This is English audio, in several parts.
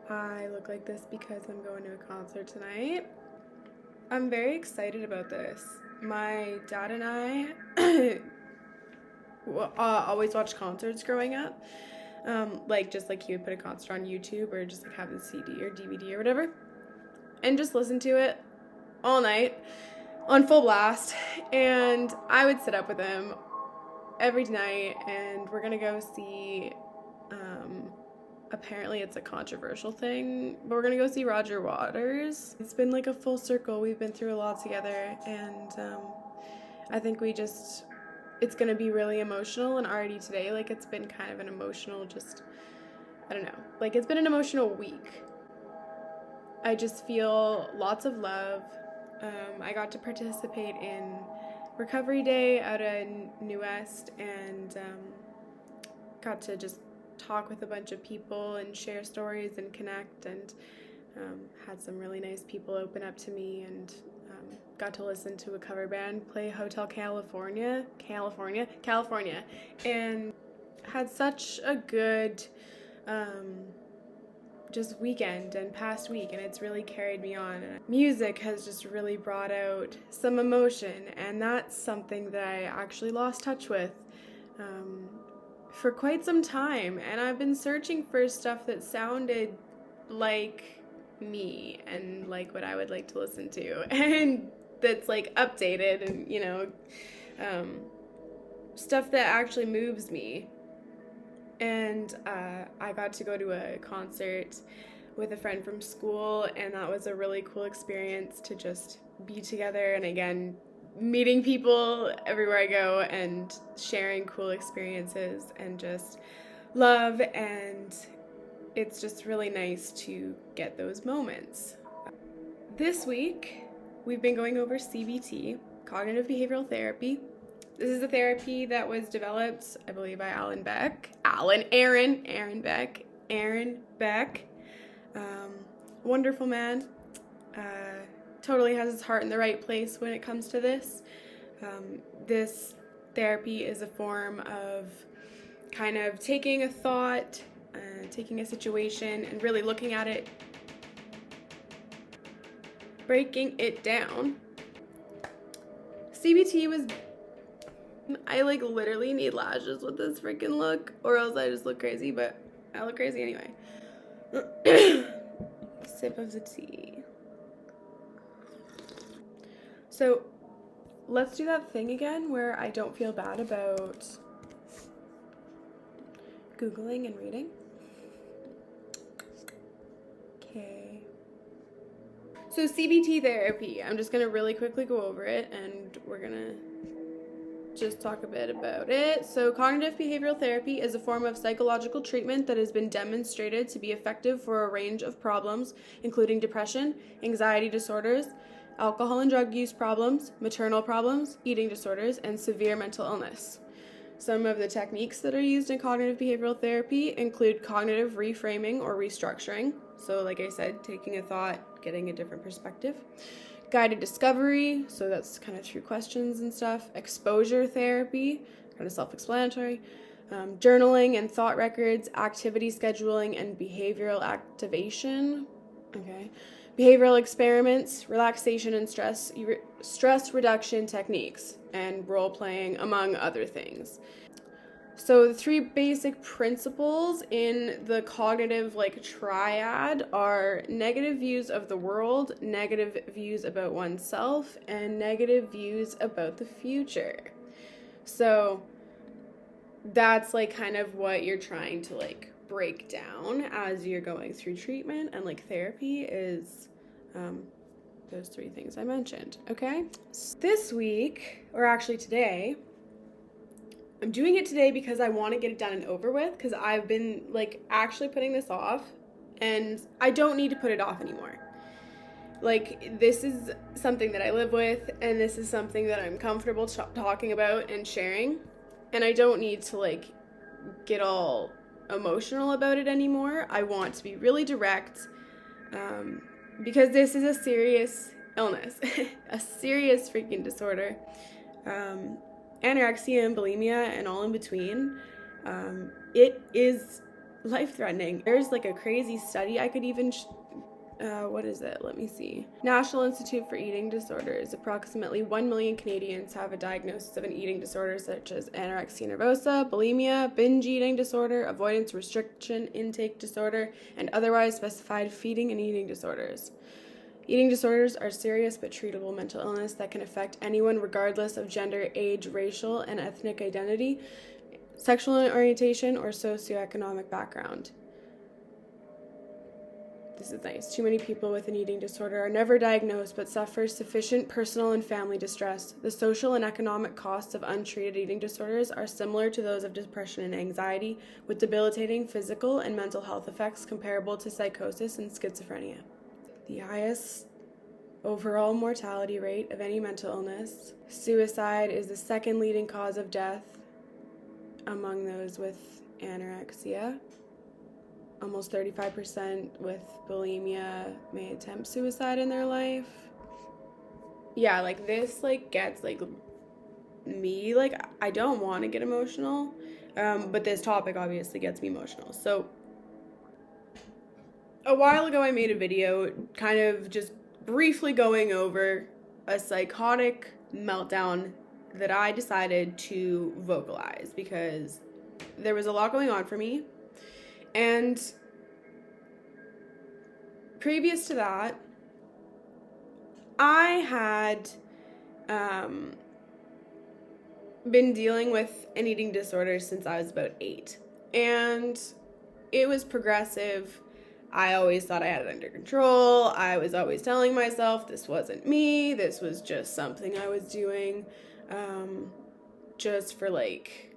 I look like this because I'm going to a concert tonight. I'm very excited about this. My dad and I always watched concerts growing up. Just like he would put a concert on YouTube or just like have the CD or DVD or whatever and just listen to it all night on full blast. And I would sit up with him every night, and we're gonna go see, apparently it's a controversial thing, but we're gonna go see Roger Waters. It's been like a full circle. We've been through a lot together, and I think it's gonna be really emotional. And already today, like, it's been kind of an emotional, I don't know, like, it's been an emotional week. I just feel lots of love. I got to participate in Recovery Day out in New West, and got to just talk with a bunch of people and share stories and connect, and had some really nice people open up to me, and got to listen to a cover band play Hotel California, and had such a good just weekend and past week, and it's really carried me on. Music has just really brought out some emotion, and that's something that I actually lost touch with for quite some time, and I've been searching for stuff that sounded like me and like what I would like to listen to, and that's like updated, and stuff that actually moves me. And I got to go to a concert with a friend from school, and that was a really cool experience to just be together, and again, meeting people everywhere I go and sharing cool experiences and just love, and it's just really nice to get those moments. This week, we've been going over CBT, Cognitive Behavioral Therapy. This is a therapy that was developed, I believe, by Aaron Beck. Wonderful man. Totally has his heart in the right place when it comes to this. This therapy is a form of kind of taking a thought, taking a situation, and really looking at it, breaking it down. CBT was... I like literally need lashes with this freaking look, or else I just look crazy, but I look crazy anyway. Sip of the tea. So let's do that thing again where I don't feel bad about Googling and reading. Okay. So CBT therapy, I'm just gonna really quickly go over it, and we're gonna just talk a bit about it. So cognitive behavioral therapy is a form of psychological treatment that has been demonstrated to be effective for a range of problems, including depression, anxiety disorders, alcohol and drug use problems, maternal problems, eating disorders, and severe mental illness. Some of the techniques that are used in cognitive behavioral therapy include cognitive reframing or restructuring. So like I said, taking a thought, getting a different perspective. Guided discovery, so that's kind of through questions and stuff. Exposure therapy, kind of self-explanatory. Journaling and thought records, activity scheduling, and behavioral activation. Okay. Behavioral experiments, relaxation and stress reduction techniques, and role-playing, among other things. So the three basic principles in the cognitive triad are negative views of the world, negative views about oneself, and negative views about the future. So that's kind of what you're trying to break down as you're going through treatment, and therapy is those three things I mentioned. Okay, this week, or actually today, I'm doing it today because I want to get it done and over with, because I've been actually putting this off, and I don't need to put it off anymore. This is something that I live with, and this is something that I'm comfortable talking about and sharing, and I don't need to get all emotional about it anymore. I want to be really direct, because this is a serious illness, a serious freaking disorder. Anorexia and bulimia and all in between. It is life-threatening. There's like a crazy study I could even what is it? Let me see. National Institute for Eating Disorders. Approximately 1 million Canadians have a diagnosis of an eating disorder such as anorexia nervosa, bulimia, binge eating disorder, avoidance restriction intake disorder, and otherwise specified feeding and eating disorders. Eating disorders are serious but treatable mental illness that can affect anyone regardless of gender, age, racial and ethnic identity, sexual orientation, or socioeconomic background. This is nice. Too many people with an eating disorder are never diagnosed but suffer sufficient personal and family distress. The social and economic costs of untreated eating disorders are similar to those of depression and anxiety, with debilitating physical and mental health effects comparable to psychosis and schizophrenia. The highest overall mortality rate of any mental illness. Suicide is the second leading cause of death among those with anorexia. Almost 35% with bulimia may attempt suicide in their life. Yeah, like this like gets like me, like I don't want to get emotional, but this topic obviously gets me emotional. So a while ago I made a video kind of just briefly going over a psychotic meltdown that I decided to vocalize because there was a lot going on for me. And previous to that, I had been dealing with an eating disorder since I was about 8. And it was progressive. I always thought I had it under control. I was always telling myself this wasn't me. This was just something I was doing just for like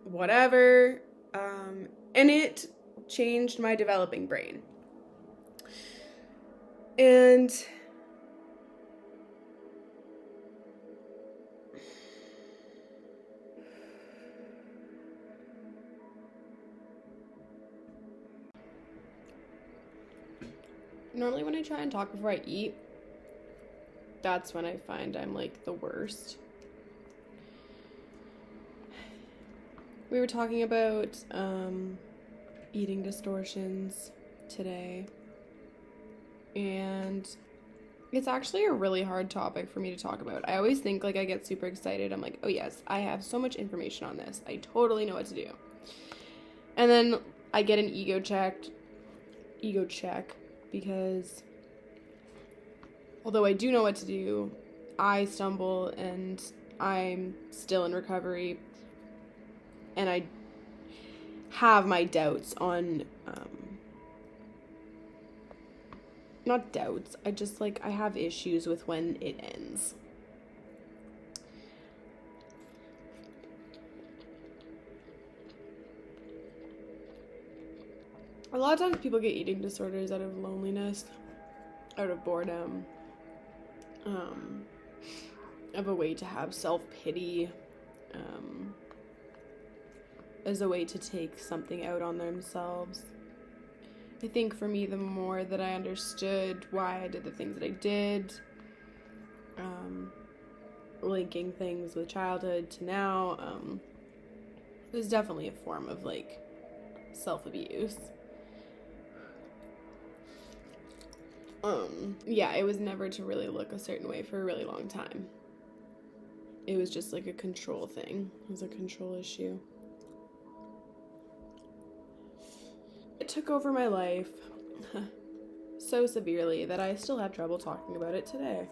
whatever. And it changed my developing brain. And normally when I try and talk before I eat, that's when I find I'm like the worst. We were talking about eating distortions today, and it's actually a really hard topic for me to talk about. I always think like I get super excited. I'm like, oh yes, I have so much information on this. I totally know what to do. And then I get an ego check because although I do know what to do, I stumble and I'm still in recovery, and I have my doubts on not doubts, I just like I have issues with when it ends. A lot of times people get eating disorders out of loneliness, out of boredom, of a way to have self-pity, as a way to take something out on themselves. I think for me, the more that I understood why I did the things that I did, linking things with childhood to now, it was definitely a form of like self-abuse. Yeah, it was never to really look a certain way for a really long time. It was just like a control thing. It was a control issue. It took over my life so severely that I still have trouble talking about it today.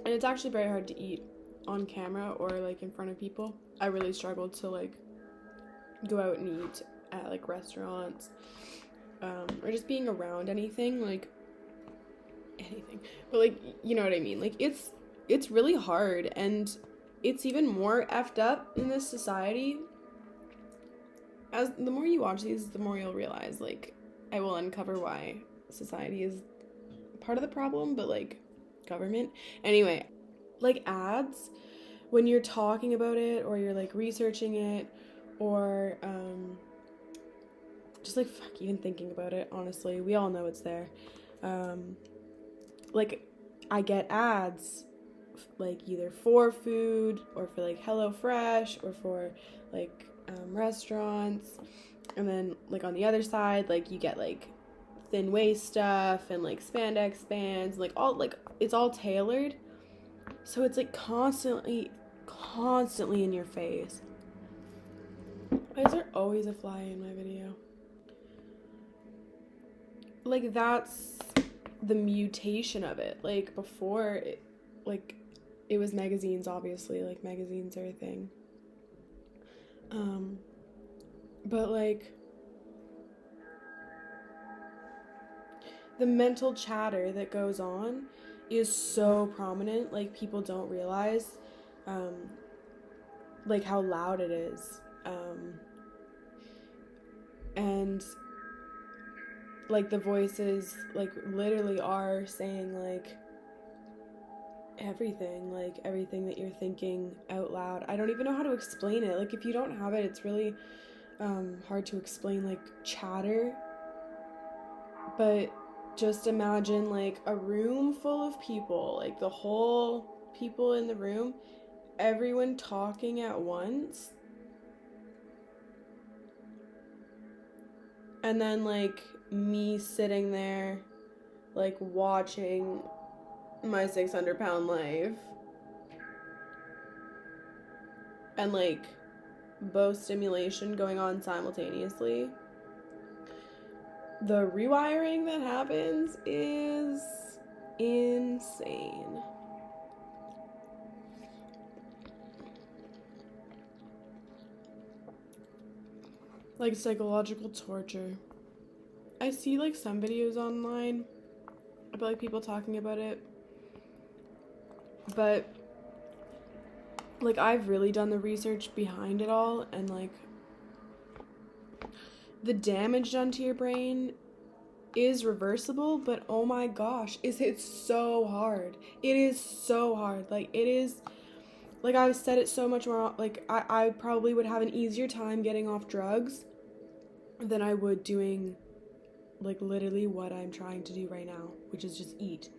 And it's actually very hard to eat on camera or like in front of people. I really struggled to like go out and eat at like restaurants, or just being around anything, but like, you know what I mean? Like it's really hard, and it's even more effed up in this society. As the more you watch these, the more you'll realize, like, I will uncover why society is part of the problem, but like government. Anyway, like ads, when you're talking about it or you're like researching it or just like even thinking about it, honestly, we all know it's there. Like I get ads like either for food or for like HelloFresh or for like restaurants. And then like on the other side, like you get like thin waist stuff and like spandex bands, like all like it's all tailored. So it's like constantly in your face. Why is there always a fly in my video? Like that's the mutation of it. Like before it was magazines, obviously, like magazines are a thing. But like the mental chatter that goes on is so prominent. Like people don't realize like how loud it is. And like the voices like literally are saying like everything that you're thinking out loud. I don't even know how to explain it. Like if you don't have it, it's really hard to explain like chatter. But just imagine like a room full of people, like the whole people in the room, everyone talking at once. And then like me sitting there like watching my 600-pound life. And like both stimulation going on simultaneously. The rewiring that happens is insane. Like psychological torture. I see like some videos online about like people talking about it. But like I've really done the research behind it all, and like the damage done to your brain is reversible, but oh my gosh, is it so hard. It is so hard. Like it is, like I've said it so much more, like I probably would have an easier time getting off drugs than I would doing like literally what I'm trying to do right now, which is just eat.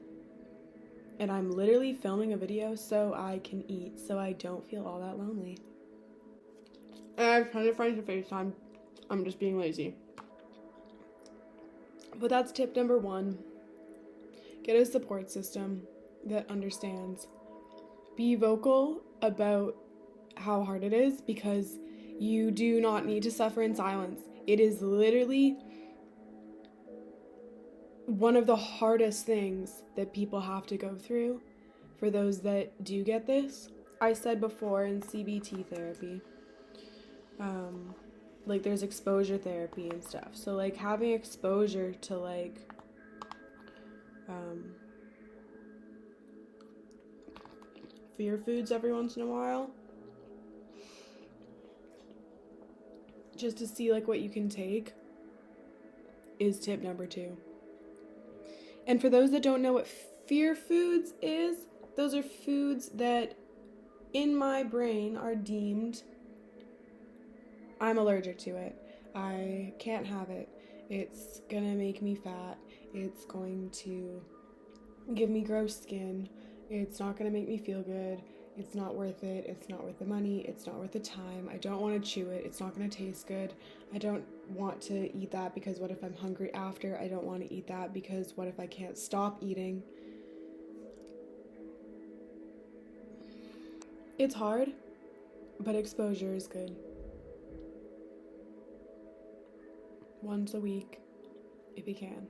And I'm literally filming a video so I can eat, so I don't feel all that lonely. And I have tons of friends to FaceTime. I'm just being lazy. But that's tip number 1. Get a support system that understands. Be vocal about how hard it is, because you do not need to suffer in silence. It is literally one of the hardest things that people have to go through for those that do get this. I said before in CBT therapy, like there's exposure therapy and stuff. So like having exposure to like fear foods every once in a while, just to see like what you can take, is tip number 2. And for those that don't know what fear foods is, those are foods that in my brain are deemed, I'm allergic to it. I can't have it. It's gonna make me fat. It's going to give me gross skin. It's not gonna make me feel good. It's not worth it. It's not worth the money. It's not worth the time. I don't want to chew it. It's not gonna taste good. I don't want to eat that because what if I'm hungry after? I don't want to eat that because what if I can't stop eating? It's hard, but exposure is good. Once a week, if you can.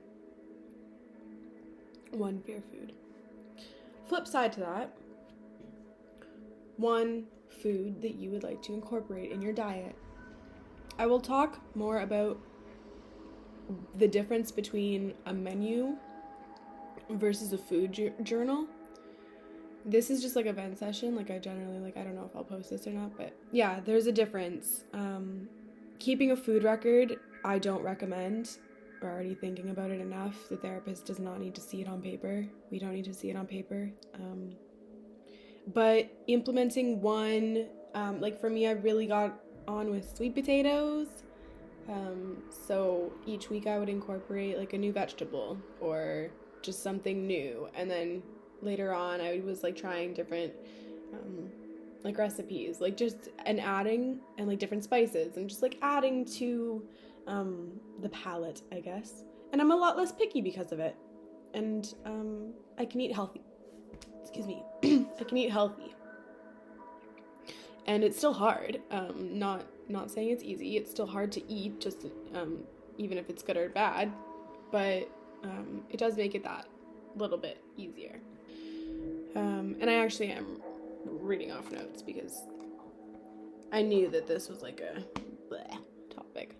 One fear food. Flip side to that, one food that you would like to incorporate in your diet. I will talk more about the difference between a menu versus a food journal. This is just like a vent session. Like I generally, like I don't know if I'll post this or not, but yeah, there's a difference. Keeping a food record, I don't recommend. We're already thinking about it enough. The therapist does not need to see it on paper. We don't need to see it on paper. But implementing one, like for me, I really got on with sweet potatoes. So each week I would incorporate like a new vegetable or just something new, and then later on, I was like trying different like recipes, like just and adding and like different spices and just like adding to the palate, I guess. And I'm a lot less picky because of it. And I can eat healthy. Excuse me. I can eat healthy. And it's still hard. Not saying it's easy. It's still hard to eat, just even if it's good or bad. But it does make it that little bit easier. And I actually am reading off notes because I knew that this was like a bleh topic.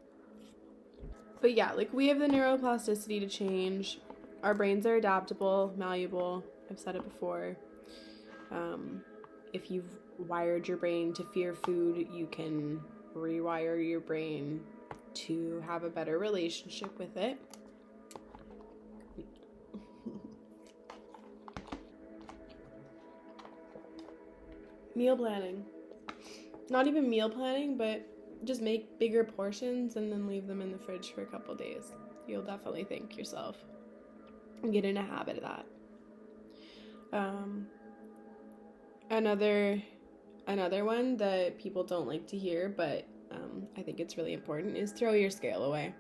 But yeah, like we have the neuroplasticity to change. Our brains are adaptable, malleable. I've said it before. If you've wired your brain to fear food, you can rewire your brain to have a better relationship with it. Meal planning. Not even meal planning, but just make bigger portions and then leave them in the fridge for a couple days. You'll definitely thank yourself and get in a habit of that. Another one that people don't like to hear, but I think it's really important, is throw your scale away.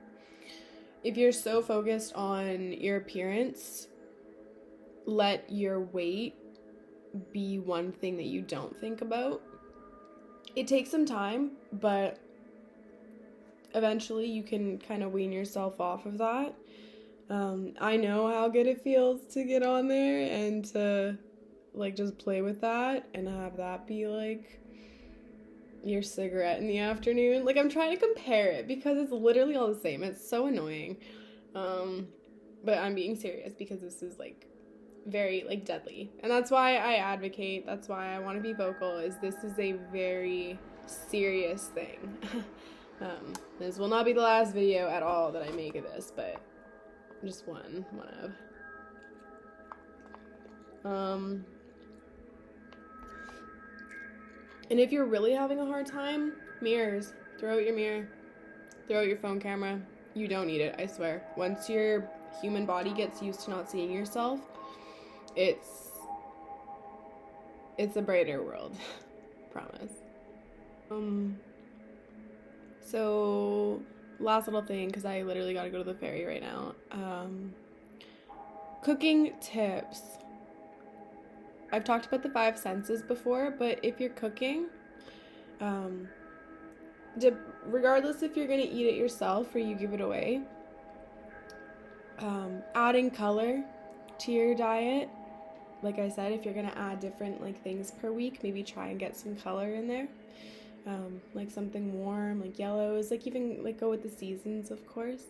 If you're so focused on your appearance, let your weight be one thing that you don't think about. It takes some time, but eventually you can kind of wean yourself off of that. I know how good it feels to get on there and to like just play with that and have that be like your cigarette in the afternoon. Like, I'm trying to compare it because it's literally all the same. It's so annoying. But I'm being serious because this is like very like deadly, and that's why I advocate, that's why I want to be vocal, is this is a very serious thing. This will not be the last video at all that I make of this, but just one of. And if you're really having a hard time, mirrors. Throw out your mirror. Throw out your phone camera. You don't need it, I swear. Once your human body gets used to not seeing yourself, it's a brighter world. Promise. So last little thing, because I literally gotta go to the ferry right now. Cooking tips. I've talked about the 5 senses before, but if you're cooking, regardless if you're gonna eat it yourself or you give it away, adding color to your diet. Like I said, if you're gonna add different like things per week, maybe try and get some color in there. Like something warm, like yellows, like even like go with the seasons, of course.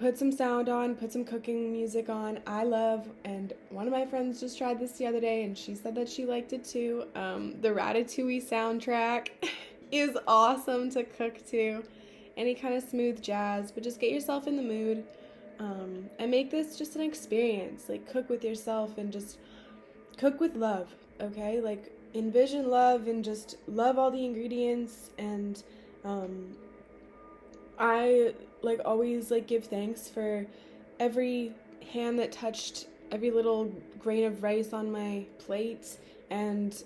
Put some sound on, put some cooking music on. I love, and one of my friends just tried this the other day and she said that she liked it too. The Ratatouille soundtrack is awesome to cook to. Any kind of smooth jazz, but just get yourself in the mood. And make this just an experience. Like, cook with yourself and just cook with love, okay? Like, envision love and just love all the ingredients. And I like always like give thanks for every hand that touched every little grain of rice on my plate, and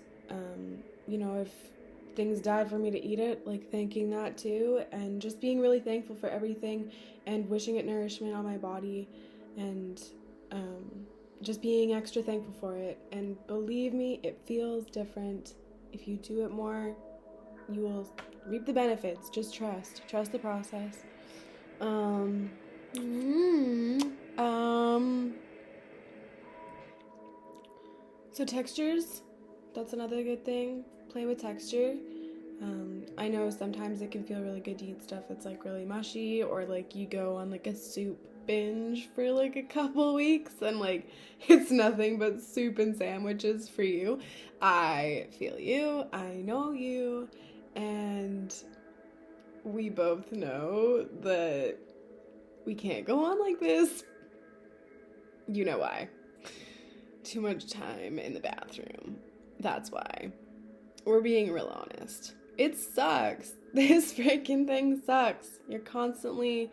you know, if things died for me to eat it, like thanking that too, and just being really thankful for everything and wishing it nourishment on my body, and just being extra thankful for it. And believe me, it feels different. If you do it more, you will reap the benefits. Just trust the process. So textures, that's another good thing. Play with texture. I know sometimes it can feel really good to eat stuff that's like really mushy, or like you go on like a soup binge for like a couple weeks and like it's nothing but soup and sandwiches for you. I feel you, I know you, and we both know that we can't go on like this. You know why. Too much time in the bathroom. That's why. We're being real honest. It sucks. This freaking thing sucks. You're constantly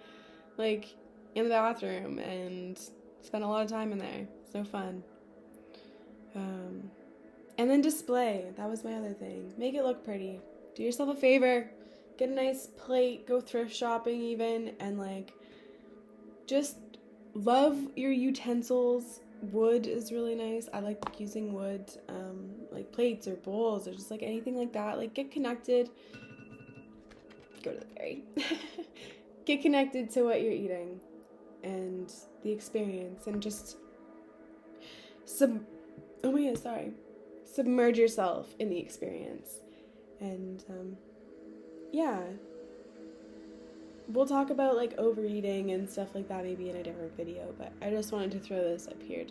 like in the bathroom and Spend a lot of time in there. So fun. And then display. That was my other thing. Make it look pretty. Do yourself a favor. Get a nice plate. Go thrift shopping even. And like, just love your utensils. Wood is really nice. I like using wood, like plates or bowls or just like anything like that. Like, get connected. Go to the berry. Get connected to what you're eating and the experience, and just submerge yourself in the experience. And yeah, we'll talk about like overeating and stuff like that maybe in a different video, but I just wanted to throw this up here.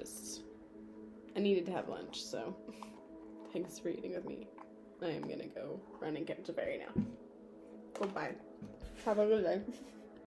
I needed to have lunch, so thanks for eating with me. I am gonna go run and get to berry now. Goodbye. Have a good day.